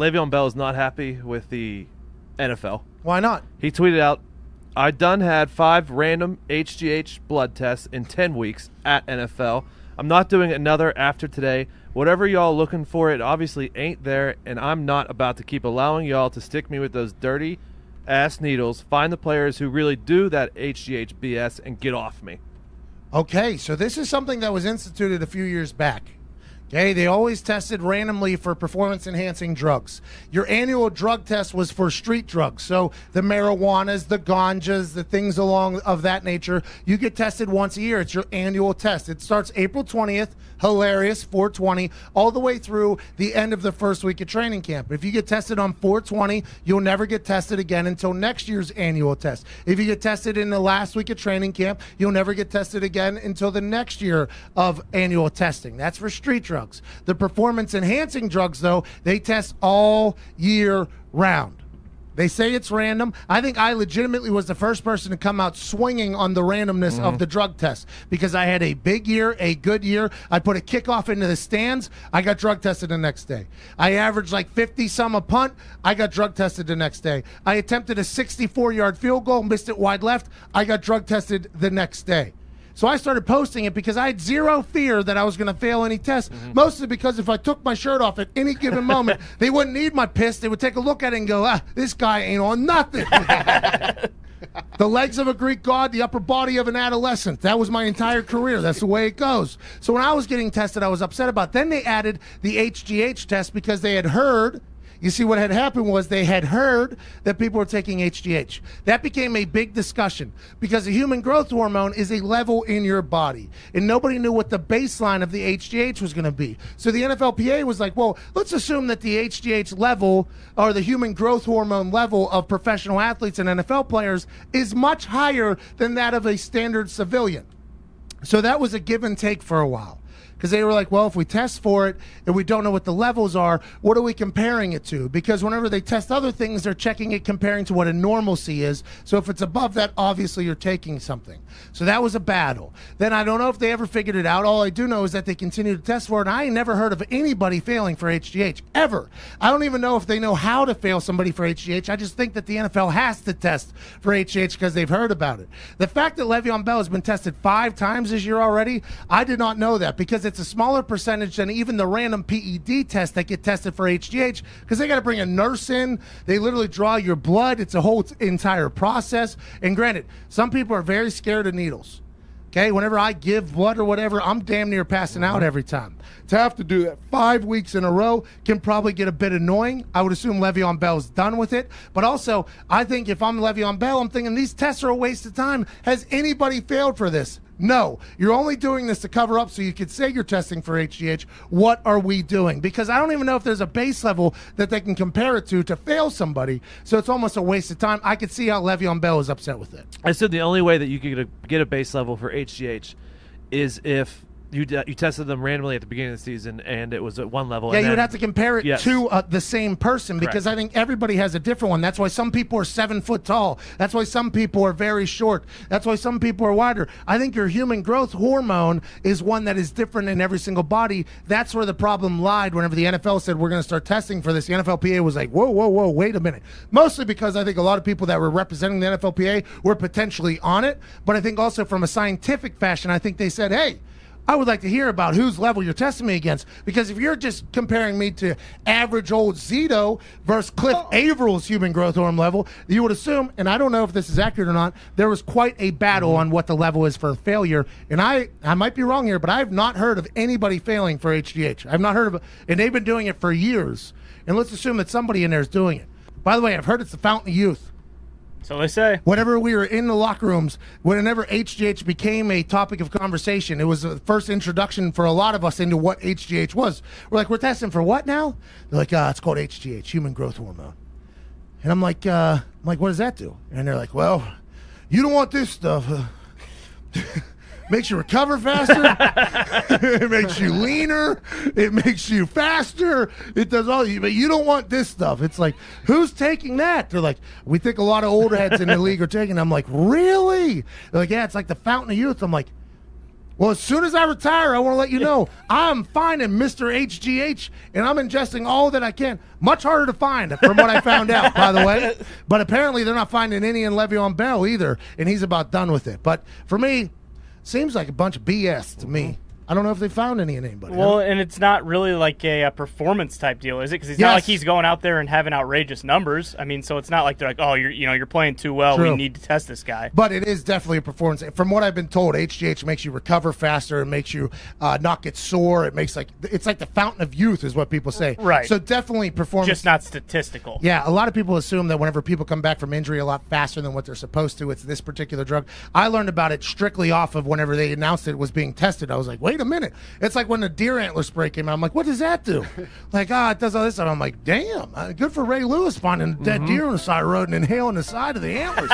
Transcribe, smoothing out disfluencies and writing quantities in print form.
LeVeon Bell is not happy with the NFL. Why not? He tweeted out, "I done had 5 random HGH blood tests in 10 weeks at NFL. I'm not doing another after today. Whatever y'all looking for, it obviously ain't there, and I'm not about to keep allowing y'all to stick me with those dirty ass needles. Find the players who really do that HGH BS and get off me." Okay, so this is something that was instituted a few years back. Okay, they always tested randomly for performance-enhancing drugs. Your annual drug test was for street drugs, so the marijuanas, the ganjas, the things along of that nature. You get tested once a year. It's your annual test. It starts April 20th, hilarious, 420, all the way through the end of the first week of training camp. If you get tested on 420, you'll never get tested again until next year's annual test. If you get tested in the last week of training camp, you'll never get tested again until the next year of annual testing. That's for street drugs. The performance-enhancing drugs, though, they test all year round. They say it's random. I think I legitimately was the first person to come out swinging on the randomness of the drug test because I had a big year, a good year. I put a kickoff into the stands. I got drug tested the next day. I averaged like 50-some a punt. I got drug tested the next day. I attempted a 64-yard field goal, missed it wide left. I got drug tested the next day. So I started posting it because I had zero fear that I was going to fail any test, mostly because if I took my shirt off at any given moment, they wouldn't need my piss. They would take a look at it and go, this guy ain't on nothing. The legs of a Greek god, the upper body of an adolescent. That was my entire career. That's the way it goes. So when I was getting tested, I was upset about it. Then they added the HGH test because they had heard. You see, what had happened was they had heard that people were taking HGH. That became a big discussion because the human growth hormone is a level in your body, and nobody knew what the baseline of the HGH was going to be. So the NFLPA was like, well, let's assume that the HGH level or the human growth hormone level of professional athletes and NFL players is much higher than that of a standard civilian. So that was a give and take for a while. Because they were like, well, if we test for it and we don't know what the levels are, what are we comparing it to? Because whenever they test other things, they're checking it comparing to what a normalcy is. So if it's above that, obviously you're taking something. So that was a battle. Then I don't know if they ever figured it out. All I do know is that they continue to test for it. And I ain't never heard of anybody failing for HGH, ever. I don't even know if they know how to fail somebody for HGH. I just think that the NFL has to test for HGH because they've heard about it. The fact that LeVeon Bell has been tested 5 times this year already, I did not know that because it's a smaller percentage than even the random PED tests that get tested for HGH because they got to bring a nurse in. They literally draw your blood. It's a whole entire process. And granted, some people are very scared of needles. Okay, whenever I give blood or whatever, I'm damn near passing out every time. To have to do that 5 weeks in a row can probably get a bit annoying. I would assume LeVeon Bell's done with it. But also, I think if I'm LeVeon Bell, I'm thinking these tests are a waste of time. Has anybody failed for this? No, you're only doing this to cover up so you could say you're testing for HGH. What are we doing? Because I don't even know if there's a base level that they can compare it to fail somebody. So it's almost a waste of time. I could see how LeVeon Bell is upset with it. I said the only way that you could get a base level for HGH is if you tested them randomly at the beginning of the season and it was at one level. Yeah, and you would have to compare it to the same person because I think everybody has a different one. That's why some people are 7 foot tall. That's why some people are very short. That's why some people are wider. I think your human growth hormone is one that is different in every single body. That's where the problem lied whenever the NFL said we're going to start testing for this. The NFLPA was like, whoa, whoa, whoa, wait a minute. Mostly because I think a lot of people that were representing the NFLPA were potentially on it. But I think also from a scientific fashion, I think they said, hey, I would like to hear about whose level you're testing me against. Because if you're just comparing me to average old Zito versus Cliff Avrill's human growth hormone level, you would assume, and I don't know if this is accurate or not, there was quite a battle on what the level is for failure. And I might be wrong here, but I've not heard of anybody failing for HGH. I've not heard of it, and they've been doing it for years. And let's assume that somebody in there is doing it. By the way, I've heard it's the fountain of youth. So they say. Whenever we were in the locker rooms, whenever HGH became a topic of conversation, it was the first introduction for a lot of us into what HGH was. We're like, we're testing for what now? They're like, it's called HGH, human growth hormone. And I'm like, what does that do? And they're like, well, you don't want this stuff. Makes you recover faster. It makes you leaner. It makes you faster. It does all. But you don't want this stuff. It's like, who's taking that? They're like, we think a lot of older heads in the league are taking it. I'm like, really? They're like, yeah, it's like the fountain of youth. I'm like, Well, as soon as I retire, I want to let you know I'm finding Mr. HGH, and I'm ingesting all that I can. Much harder to find from what I found out, by the way. But apparently they're not finding any in LeVeon Bell either, and he's about done with it. But for me, seems like a bunch of BS to me. I don't know if they found any in anybody. Well, and it's not really like a performance type deal, is it? Because it's not like he's going out there and having outrageous numbers. I mean, so it's not like they're like, oh, you're playing too well. True. We need to test this guy. But it is definitely a performance. From what I've been told, HGH makes you recover faster. It makes you not get sore. It's like the fountain of youth is what people say. Right. So definitely performance. Just not statistical. Yeah, a lot of people assume that whenever people come back from injury a lot faster than what they're supposed to, it's this particular drug. I learned about it strictly off of whenever they announced it was being tested. I was like, wait a minute. It's like when the deer antler spray came out. I'm like, what does that do? Like, it does all this stuff. I'm like, damn, good for Ray Lewis finding a dead deer on the side of the road and inhaling the side of the antlers.